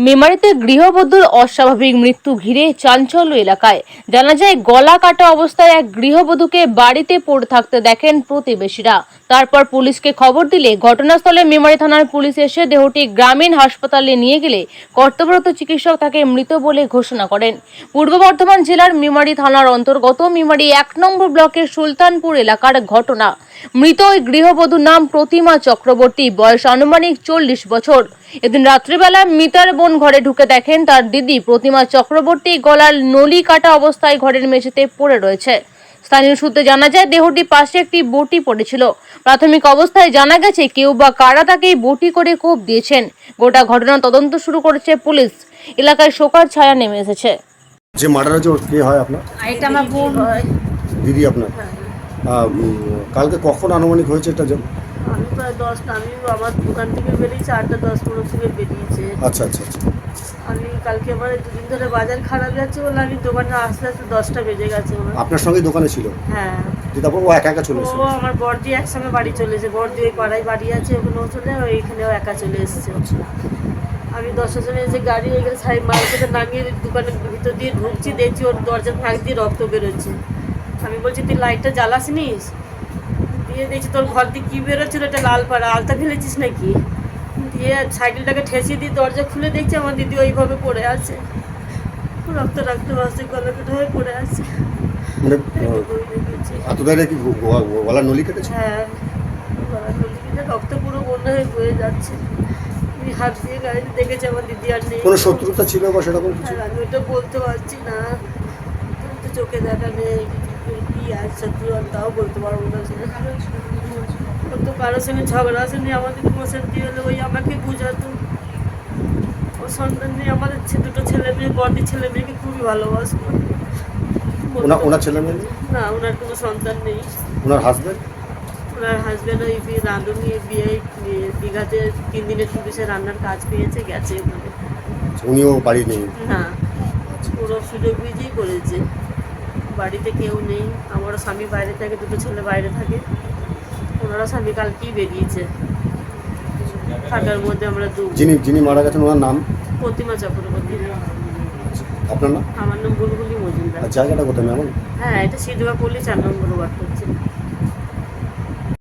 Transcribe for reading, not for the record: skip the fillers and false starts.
মেমারিতে গৃহবধূর অস্বাভাবিক মৃত্যু ঘিরে চাঞ্চল্য এলাকায়। জানা যায়, গলা কাটা অবস্থায় এক গৃহবধূকে বাড়িতে পড়ে থাকতে দেখেন প্রতিবেশীরা। তারপর পুলিশকে খবর দিলে ঘটনাস্থলে মেমারি থানার পুলিশ এসে দেহটি গ্রামীণ হাসপাতালে নিয়ে গেলে কর্তব্যরত চিকিৎসক তাকে মৃত বলে ঘোষণা করেন। পূর্ব বর্ধমান জেলার মেমারি থানার অন্তর্গত মেমারি 1 নম্বর ব্লকের সুলতানপুর এলাকার ঘটনা। মৃত ওই গৃহবধূর নাম প্রতিমা চক্রবর্তী, বয়স আনুমানিক 40 বছর। এদিন রাত্রিবেলা মিতার বোন ঘরে ঢুকে দেখেন তার দিদি প্রতিমা চক্রবর্তী গলার নলি কাটা অবস্থায় ঘরের মেঝেতে পড়ে রয়েছে। স্থানীয় সূত্রে জানা যায়, দেহটির পাশে একটি বটি পড়েছিল। প্রাথমিক অবস্থায় জানা গেছে কেউ বা কারা তাকে বটি করে কোপ দিয়েছেন। গোটা ঘটনা তদন্ত শুরু করেছে পুলিশ। এলাকায় শোকার ছায়া নেমে এসেছে। যে মার্ডার হয়েছে ওর কে হয় আপনার? এটা আমার বোন হয়। দিদি আপনার? কালকে কখন আনুমানিক হয়েছে এটা জান? আমি প্রায় 10টা, আমি আমার দোকান থেকে বেরিয়েছি 8:10-15 থেকে বেরিয়েছে। আচ্ছা আচ্ছা আচ্ছা। আমি কালকে আমার দুদিন ধরে বাজার খারাপ যাচ্ছে বলে আমি দোকানে আসতে আসতে 10টা বেজে গেছে আমার। আপনার সঙ্গে দোকানে ছিল? হ্যাঁ। তারপর ও একা একা চলে ও এসেছে? আমার বড়দি একসঙ্গে বাড়ি চলে এসেছে। বড়দি ওই পাড়ায় বাড়ি আছে, ওখানেও চলে, ওইখানেও একা চলে এসেছে। আমি 10টার সময় এসে গাড়ি এখানে সাইড মার্কেটে নামিয়ে দোকানের ভিতর দিয়ে ঢুকছি, দেখছি ওর দরজার ফাঁক দিয়ে রক্ত বেরোচ্ছে। আমি বলছি তুই লাইটটা জ্বালাসনিস? দিয়ে দেখছি তোর ঘর দিয়ে কী বেরোচ্ছিল, এটা লাল পাড়া, আলতা ফেলেছিস নাকি? দিয়ে সাইকেলটাকে ঠেসিয়ে দিয়ে দরজা খুলে দেখছি আমার দিদি ওইভাবে পড়ে আছে, রক্ত রাখতে বাসে গলা কাটা হয়ে পড়ে আছে। মানে এইটুকুই দেখেছি। এতটাই কি গলার নলি কেটেছে? হ্যাঁ, গলার নলি কেটে রক্ত পুরো বন্যা হয়ে বয়ে যাচ্ছে। আমি হাত দিয়ে গাড়িতে দেখেছি আমার দিদি আর নেই। কোনো শত্রুতা ছিল বা সেরকম কিছু? আর আমি ওটা বলতে পারছি না, তো চোখে দেখা নেই কি আর শত্রু, আর তাও বলতে পারবো না। ও তো কারোর সঙ্গে ঝগড়া আসেনি, আমাদের অশান্তি হলে ওই আমাকে বুঝাতো। ও সন্তান নিয়ে আমাদের দুটো ছেলে মেয়ে, বড়দি ছেলে মেয়েকে খুবই ভালোবাসতো। ওনার ছেলে মেয়ে? না, ওনার কোনো সন্তান নেই। ওনার হাজবেন্ড? ওনার হাজব্যান্ড ওই রাঁধুনি বিয়ে দীঘাতে 3 দিনের টুরিস্টে রান্নার কাজ পেয়েছে, গেছে ওখানে। উনিও বাড়ি নেই? না, পুরো সুযোগ বুঝেই করেছে। বাড়িতে কেউ নেই, আমারও স্বামী বাইরে থাকে, দুটো ছেলে বাইরে থাকে। ওনারা স্বামী কালকেই বেরিয়েছে, থাকার মধ্যে আমরা যিনি মারা গেছেন ওনার নাম? প্রতিমা চক্রবর্তী। আপনার নাম? আমার নাম বুলবুলি মজুমদার। আর জায়গাটা কোথায় ম্যাম? হ্যাঁ, এটা সিধুয়াপল্লী 4 নম্বর ওয়ার্ড হচ্ছে।